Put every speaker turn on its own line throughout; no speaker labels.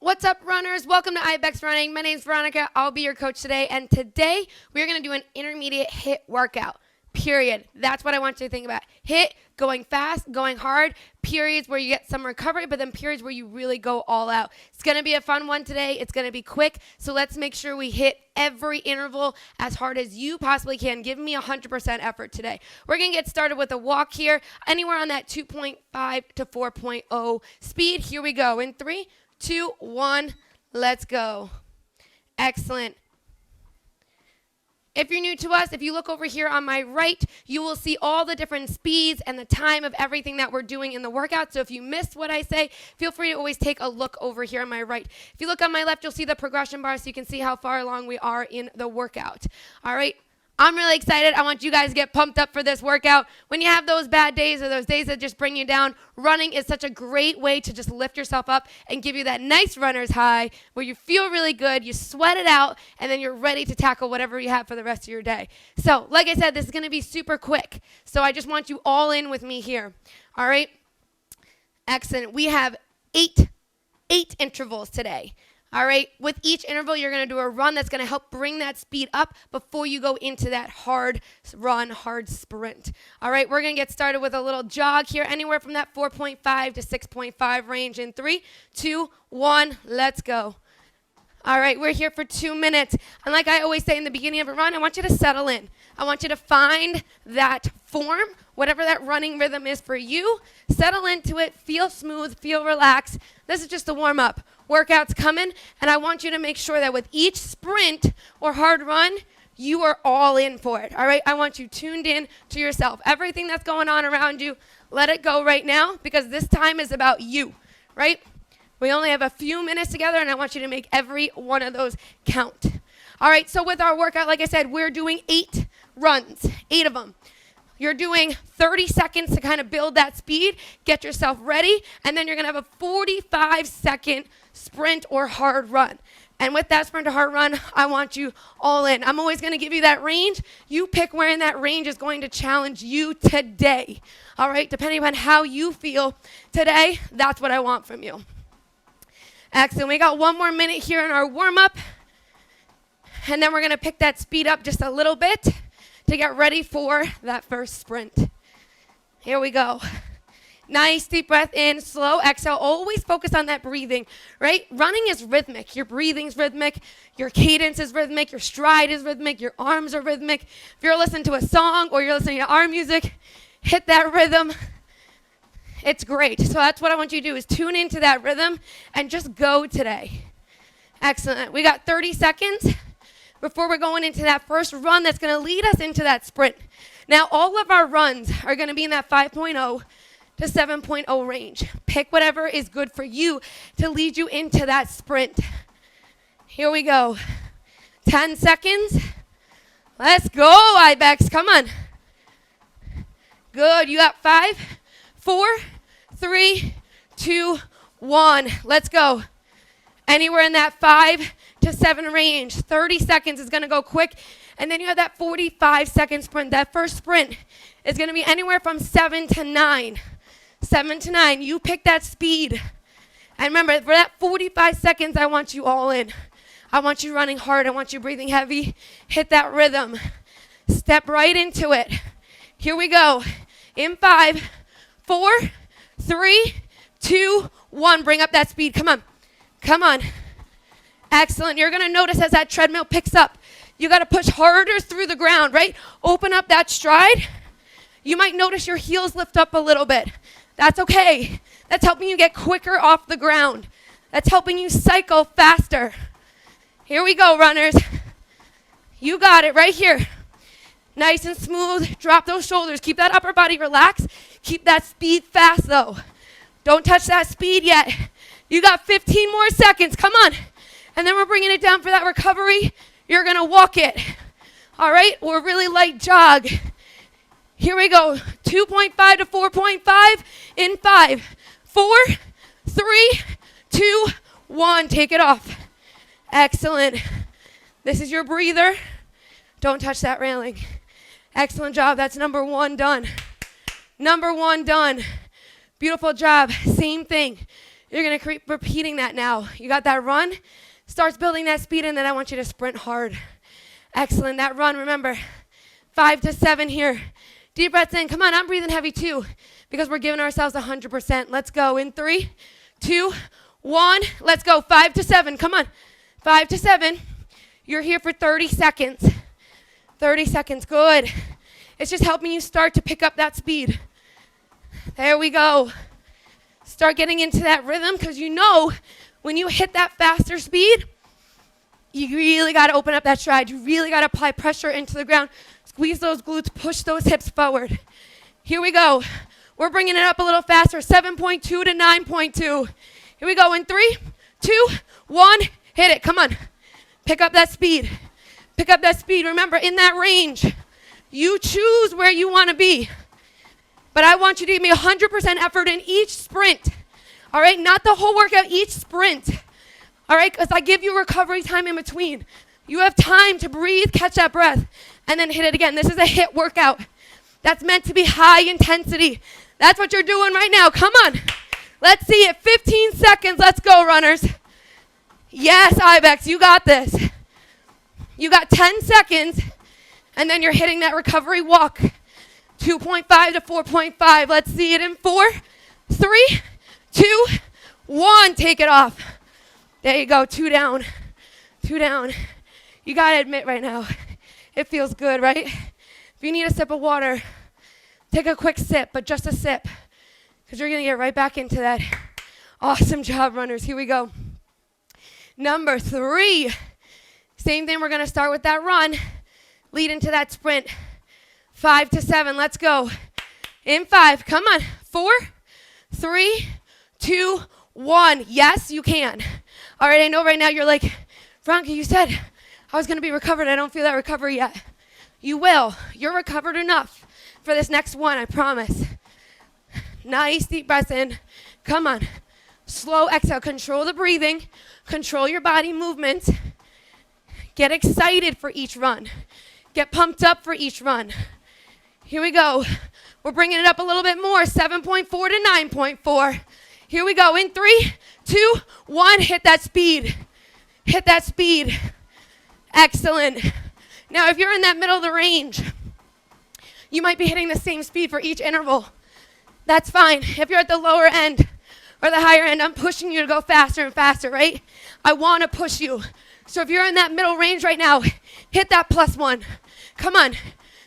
What's up, runners? Welcome to Ibex Running. My name's Veronica. I'll be your coach today, and today we're going to do an intermediate HIIT workout, period. That's what I want you to think about. HIIT, going fast, going hard, periods where you get some recovery, but then periods where you really go all out. It's going to be a fun one today. It's going to be quick, so let's make sure we hit every interval as hard as you possibly can. Give me 100% effort today. We're going to get started with a walk here, anywhere on that 2.5 to 4.0 speed. Here we go. In 3, 2, 1, let's go. Excellent. If you're new to us, if you look over here on my right, you will see all the different speeds and the time of everything that we're doing in the workout. So if you missed what I say, feel free to always take a look over here on my right. If you look on my left, you'll see the progression bar so you can see how far along we are in the workout. All right. I'm really excited. I want you guys to get pumped up for this workout. When you have those bad days or those days that just bring you down, running is such a great way to just lift yourself up and give you that nice runner's high where you feel really good, you sweat it out, and then you're ready to tackle whatever you have for the rest of your day. So, like I said, this is going to be super quick. So I just want you all in with me here. All right? Excellent. We have eight intervals today. All right, with each interval, you're going to do a run that's going to help bring that speed up before you go into that hard run, hard sprint. All right, we're going to get started with a little jog here, anywhere from that 4.5 to 6.5 range in 3, 2, 1, let's go. All right, we're here for 2 minutes. And like I always say in the beginning of a run, I want you to settle in. I want you to find that form, whatever that running rhythm is for you. Settle into it, feel smooth, feel relaxed. This is just a warm-up. Workout's coming, and I want you to make sure that with each sprint or hard run, you are all in for it, all right? I want you tuned in to yourself. Everything that's going on around you, let it go right now, because this time is about you, right? We only have a few minutes together, and I want you to make every one of those count. All right, so with our workout, like I said, we're doing 8 runs, 8 of them. You're doing 30 seconds to kind of build that speed, get yourself ready, and then you're going to have a 45-second sprint or hard run. And with that sprint or hard run, I want you all in. I'm always going to give you that range. You pick where in that range is going to challenge you today. All right, depending on how you feel today, that's what I want from you. Excellent. We got 1 more minute here in our warm-up, and then we're going to pick that speed up just a little bit to get ready for that first sprint. Here we go. Nice deep breath in, slow exhale. Always focus on that breathing, right? Running is rhythmic. Your breathing's rhythmic. Your cadence is rhythmic. Your stride is rhythmic. Your arms are rhythmic. If you're listening to a song or you're listening to our music, hit that rhythm. It's great. So that's what I want you to do is tune into that rhythm and just go today. Excellent. We got 30 seconds before we're going into that first run that's going to lead us into that sprint. Now, all of our runs are going to be in that 5.0 to 7.0 range. Pick whatever is good for you to lead you into that sprint. Here we go. 10 seconds. Let's go, Ibex. Come on. Good. You got 5, 4, 3, 2, 1. Let's go. Anywhere in that 5 to 7 range. 30 seconds is going to go quick. And then you have that 45-second sprint. That first sprint is going to be anywhere from 7 to 9. 7 to 9. You pick that speed. And remember, for that 45 seconds, I want you all in. I want you running hard. I want you breathing heavy. Hit that rhythm. Step right into it. Here we go. In 5, 4, 3, 2, 1. Bring up that speed. Come on. Come on. Excellent. You're going to notice as that treadmill picks up, you got to push harder through the ground, right? Open up that stride. You might notice your heels lift up a little bit. That's okay. That's helping you get quicker off the ground. That's helping you cycle faster. Here we go, runners. You got it right here. Nice and smooth. Drop those shoulders. Keep that upper body relaxed. Keep that speed fast, though. Don't touch that speed yet. You got 15 more seconds. Come on. And then we're bringing it down for that recovery. You're going to walk it. All right? Or really light jog. Here we go. 2.5 to 4.5 in 5, 4, 3, 2, 1. Take it off. Excellent. This is your breather. Don't touch that railing. Excellent job. That's number 1 done. Number 1 done. Beautiful job. Same thing. You're going to keep repeating that now. You got that run, starts building that speed, and then I want you to sprint hard. Excellent. That run, remember, 5 to 7 here. Deep breaths in. Come on, I'm breathing heavy too because we're giving ourselves 100%. Let's go in 3, 2, 1. Let's go. 5 to 7. Come on. 5 to 7. You're here for 30 seconds. 30 seconds. Good. It's just helping you start to pick up that speed. There we go. Start getting into that rhythm because you know when you hit that faster speed, you really got to open up that stride. You really got to apply pressure into the ground. Squeeze those glutes, push those hips forward. Here we go. We're bringing it up a little faster, 7.2 to 9.2. Here we go in 3, 2, 1. Hit it. Come on. Pick up that speed. Pick up that speed. Remember, in that range, you choose where you want to be. But I want you to give me 100% effort in each sprint. All right? Not the whole workout, each sprint. All right? Because I give you recovery time in between. You have time to breathe, catch that breath, and then hit it again. This is a HIIT workout. That's meant to be high intensity. That's what you're doing right now. Come on. Let's see it. 15 seconds. Let's go, runners. Yes, Ibex, you got this. You got 10 seconds, and then you're hitting that recovery walk. 2.5 to 4.5. Let's see it in 4, 3, 2, 1. Take it off. There you go. 2 down. 2 down. You got to admit right now, it feels good, right? If you need a sip of water, take a quick sip, but just a sip, because you're going to get right back into that. Awesome job, runners. Here we go. Number 3. Same thing. We're going to start with that run, lead into that sprint. 5 to 7. Let's go. In 5. Come on. 4, 3, 2, 1. Yes, you can. All right, I know right now you're like, Veronica, you said I was going to be recovered. I don't feel that recovery yet. You will. You're recovered enough for this next one, I promise. Nice deep breaths in. Come on. Slow exhale. Control the breathing. Control your body movement. Get excited for each run. Get pumped up for each run. Here we go. We're bringing it up a little bit more. 7.4 to 9.4. Here we go. In 3, 2, 1. Hit that speed. Hit that speed. Excellent. Now, if you're in that middle of the range, you might be hitting the same speed for each interval. That's fine. If you're at the lower end or the higher end, I'm pushing you to go faster and faster, right? I want to push you. So if you're in that middle range right now, hit that +1. Come on.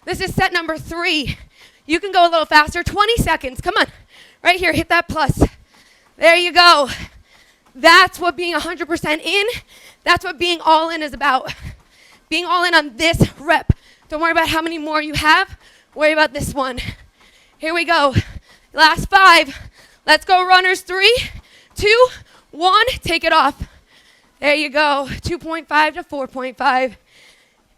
This is set number 3. You can go a little faster. 20 seconds. Come on. Right here. Hit that plus. There you go. That's what being 100% in, that's what being all in is about. Being all in on this rep. Don't worry about how many more you have. Worry about this one. Here we go. Last 5. Let's go, runners. 3, 2, 1. Take it off. There you go. 2.5 to 4.5.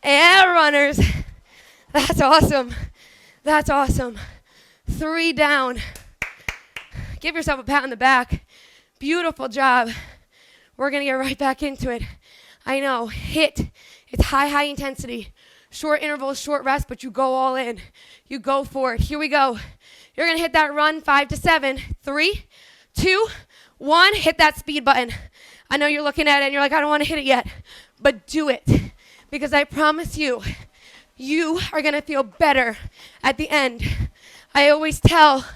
And runners. That's awesome. That's awesome. 3 down. Give yourself a pat on the back. Beautiful job. We're going to get right back into it. I know. HIIT. It's high intensity. Short intervals, short rest, but you go all in. You go for it. Here we go. You're going to hit that run 5 to 7. 3, 2, 1. Hit that speed button. I know you're looking at it and you're like, I don't want to hit it yet. But do it. Because I promise you, you are going to feel better at the end. I always tell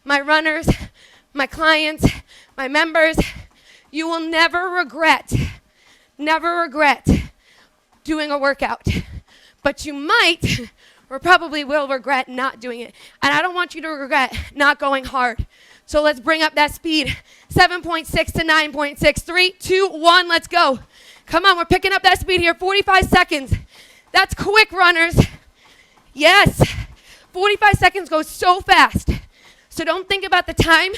my runners, my clients, my members, you will never regret doing a workout. But you might, or probably will regret not doing it. And I don't want you to regret not going hard. So let's bring up that speed. 7.6 to 9.6. 3, 2, 1, let's go. Come on, we're picking up that speed here. 45 seconds. That's quick, runners. Yes. 45 seconds goes so fast. So don't think about the time.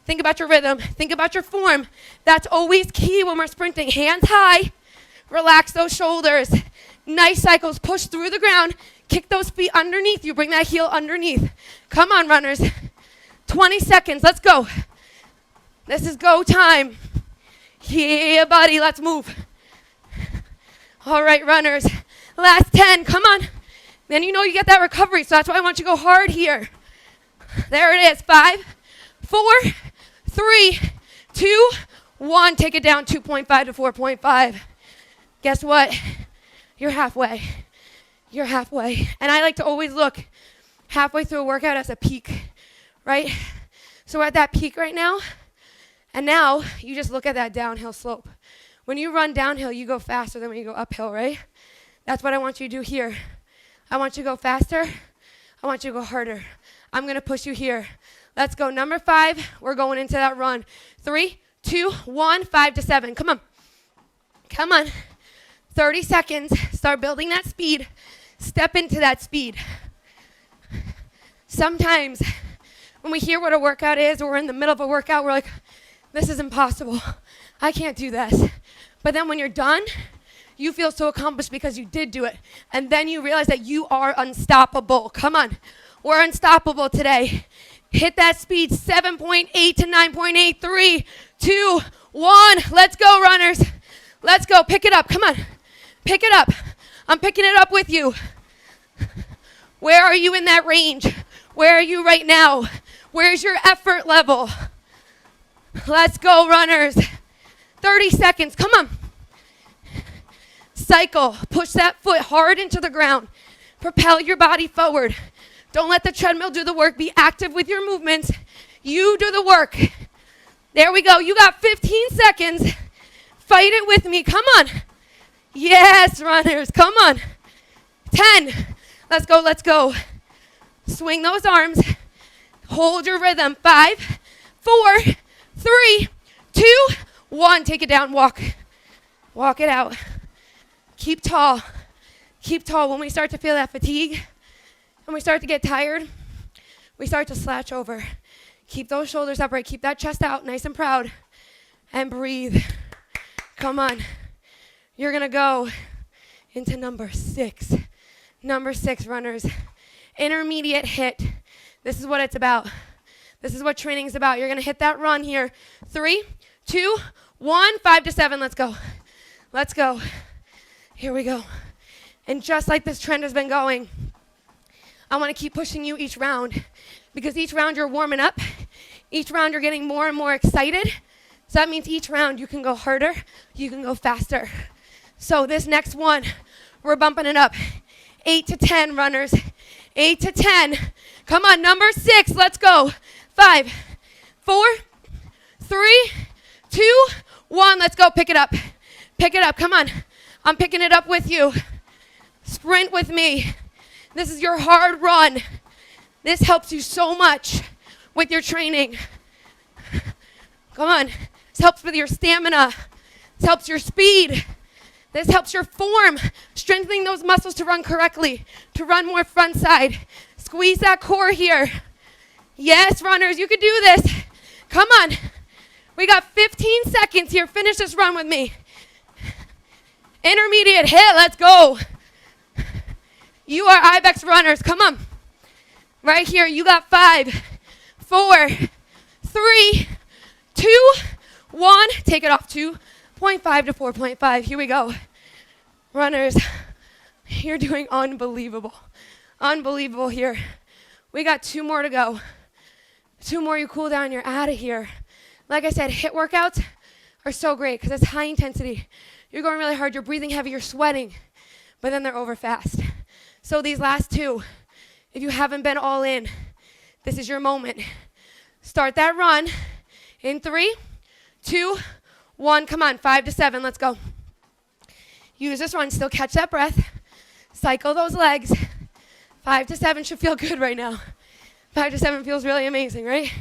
Think about your rhythm. Think about your form. That's always key when we're sprinting. Hands high. Relax those shoulders. Nice cycles. Push through the ground. Kick those feet underneath you. Bring that heel underneath. Come on, runners. 20 seconds. Let's go. This is go time. Yeah, buddy. Let's move. All right, runners. Last 10. Come on. Then you know you get that recovery, so that's why I want you to go hard here. There it is. 5, 4, 3, 2, 1. Take it down 2.5 to 4.5. Guess what? You're halfway. You're halfway. And I like to always look halfway through a workout as a peak, right? So we're at that peak right now. And now you just look at that downhill slope. When you run downhill, you go faster than when you go uphill, right? That's what I want you to do here. I want you to go faster. I want you to go harder. I'm going to push you here. Let's go. Number 5, we're going into that run. 3, 2, 1, 5 to 7. Come on. Come on. 30 seconds. Start building that speed. Step into that speed. Sometimes when we hear what a workout is, or we're in the middle of a workout, we're like, this is impossible. I can't do this. But then when you're done, you feel so accomplished because you did do it. And then you realize that you are unstoppable. Come on. We're unstoppable today. Hit that speed, 7.8 to 9.8, 3, 2, 1. Let's go, runners. Let's go. Pick it up. Come on. Pick it up. I'm picking it up with you. Where are you in that range? Where are you right now? Where's your effort level? Let's go, runners. 30 seconds. Come on. Cycle. Push that foot hard into the ground. Propel your body forward. Don't let the treadmill do the work. Be active with your movements. You do the work. There we go. You got 15 seconds. Fight it with me. Come on. Yes, runners. Come on. 10. Let's go. Let's go. Swing those arms. Hold your rhythm. 5, 4, 3, 2, 1. Take it down. Walk. Walk it out. Keep tall. Keep tall. When we start to feel that fatigue, when we start to get tired, we start to slouch over. Keep those shoulders upright. Keep that chest out, nice and proud. And breathe. Come on. You're going to go into number 6. Number 6, runners. Intermediate HIIT. This is what it's about. This is what training is about. You're going to hit that run here. 3, 2, 1, 5 to 7. Let's go. Let's go. Here we go. And just like this trend has been going, I want to keep pushing you each round, because each round you're warming up. Each round you're getting more and more excited. So that means each round you can go harder, you can go faster. So this next one, we're bumping it up. 8 to 10, runners. 8 to 10. Come on, number 6, let's go. 5, 4, 3, 2, 1. Let's go. Pick it up. Pick it up. Come on. I'm picking it up with you. Sprint with me. This is your hard run. This helps you so much with your training. Come on. This helps with your stamina. This helps your speed. This helps your form, strengthening those muscles to run correctly, to run more front side. Squeeze that core here. Yes, runners, you can do this. Come on. We got 15 seconds here. Finish this run with me. Intermediate HIIT, let's go. You are Ibex runners, come on. Right here, you got 5, 4, 3, 2, 1. Take it off, 2.5 to 4.5. Here we go. Runners, you're doing unbelievable. Unbelievable here. We got 2 more to go. 2 more, you cool down, you're out of here. Like I said, HIIT workouts are so great because it's high intensity. You're going really hard, you're breathing heavy, you're sweating, but then they're over fast. So these last 2, if you haven't been all in, this is your moment. Start that run in 3, 2, 1. Come on, 5 to 7, let's go. Use this run, still catch that breath. Cycle those legs. 5 to 7 should feel good right now. 5 to 7 feels really amazing, right?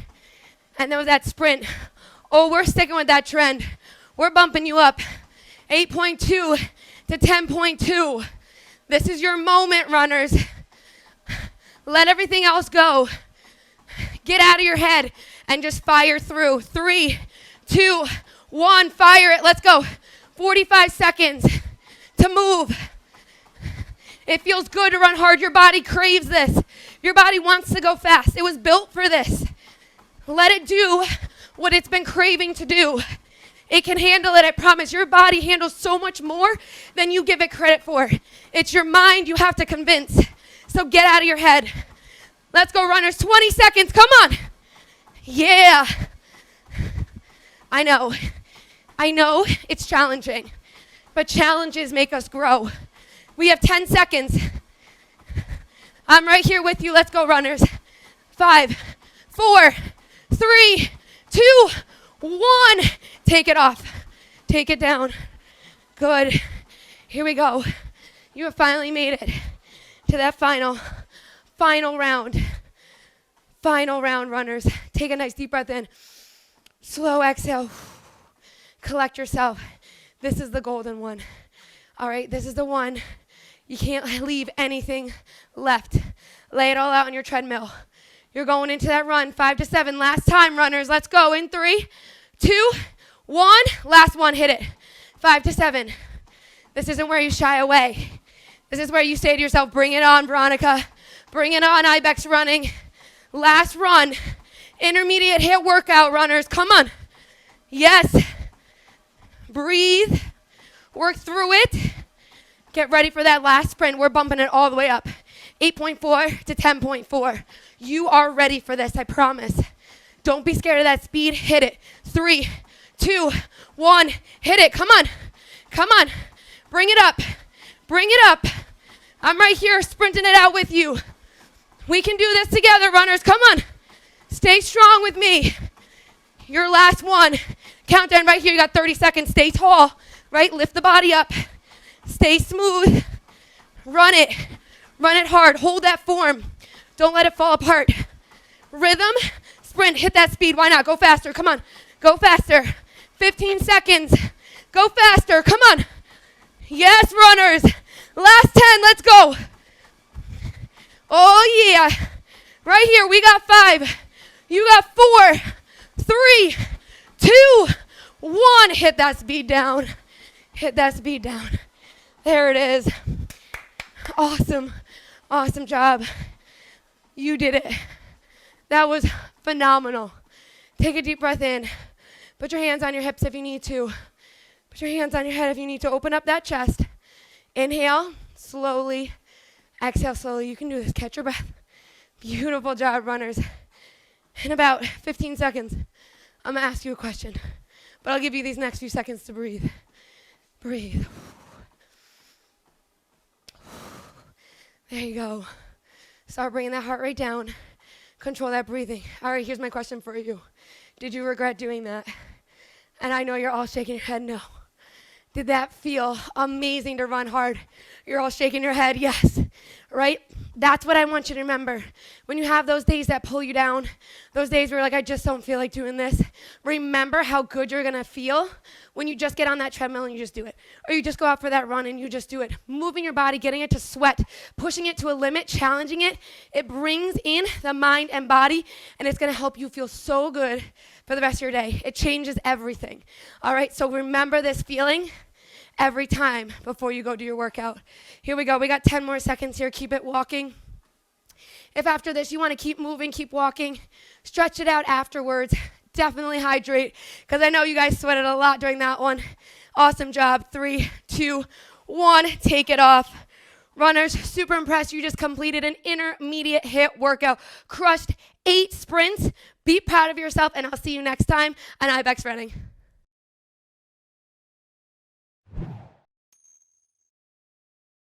And then with that sprint, oh, we're sticking with that trend. We're bumping you up. 8.2 to 10.2. This is your moment, runners. Let everything else go. Get out of your head and just fire through. 3, 2, 1, fire it. Let's go. 45 seconds to move. It feels good to run hard. Your body craves this. Your body wants to go fast. It was built for this. Let it do what it's been craving to do. It can handle it, I promise. Your body handles so much more than you give it credit for. It's your mind you have to convince. So get out of your head. Let's go, runners. 20 seconds. Come on. Yeah. I know it's challenging, but challenges make us grow. We have 10 seconds. I'm right here with you. Let's go, runners. 5, 4, 3, 2, 1. Take it off. Take it down. Good. Here we go. You have finally made it to that final round. Final round, runners. Take a nice deep breath in. Slow exhale. Collect yourself. This is the golden one. All right, this is the one. You can't leave anything left. Lay it all out on your treadmill. You're going into that run, 5 to 7. Last time, runners. Let's go in 3, 2, 1. Last one, hit it. 5 to 7. This isn't where you shy away. This is where you say to yourself, bring it on, Veronica. Bring it on, Ibex running. Last run. Intermediate HIIT workout, runners. Come on. Yes. Breathe. Work through it. Get ready for that last sprint. We're bumping it all the way up. 8.4 to 10.4. You are ready for this, I promise. Don't be scared of that speed. Hit it. 3, 2, 1. Hit it. Come on. Come on. Bring it up. Bring it up. I'm right here sprinting it out with you. We can do this together, runners. Come on. Stay strong with me. Your last one. Countdown right here. You got 30 seconds. Stay tall. Right? Lift the body up. Stay smooth. Run it. Run it hard. Hold that form. Don't let it fall apart. Rhythm. Sprint. Hit that speed. Why not? Go faster. Come on. Go faster. 15 seconds. Go faster. Come on. Yes, runners. Last 10. Let's go. Oh, yeah. Right here. We got 5. You got 4, 3, 2, 1. Hit that speed down. Hit that speed down. There it is. Awesome. Awesome job. You did it. That was phenomenal. Take a deep breath in. Put your hands on your hips if you need to. Put your hands on your head if you need to. Open up that chest. Inhale slowly. Exhale slowly. You can do this. Catch your breath. Beautiful job, runners. In about 15 seconds, I'm going to ask you a question. But I'll give you these next few seconds to breathe. Breathe. There you go. Start bringing that heart rate down. Control that breathing. All right, here's my question for you. Did you regret doing that? And I know you're all shaking your head no. Did that feel amazing to run hard? You're all shaking your head, yes, right? That's what I want you to remember. When you have those days that pull you down, those days where you're like, I just don't feel like doing this, remember how good you're going to feel when you just get on that treadmill and you just do it. Or you just go out for that run and you just do it. Moving your body, getting it to sweat, pushing it to a limit, challenging it, it brings in the mind and body, and it's going to help you feel so good for the rest of your day. It changes everything. All right, so remember this feeling every time before you go do your workout. Here we go. We got 10 more seconds here. Keep it walking. If after this you want to keep moving, keep walking, stretch it out afterwards. Definitely hydrate because I know you guys sweated a lot during that one. Awesome job. 3, 2, 1. Take it off. Runners, super impressed. You just completed an intermediate HIIT workout. Crushed 8 sprints. Be proud of yourself, and I'll see you next time on Ibex Running.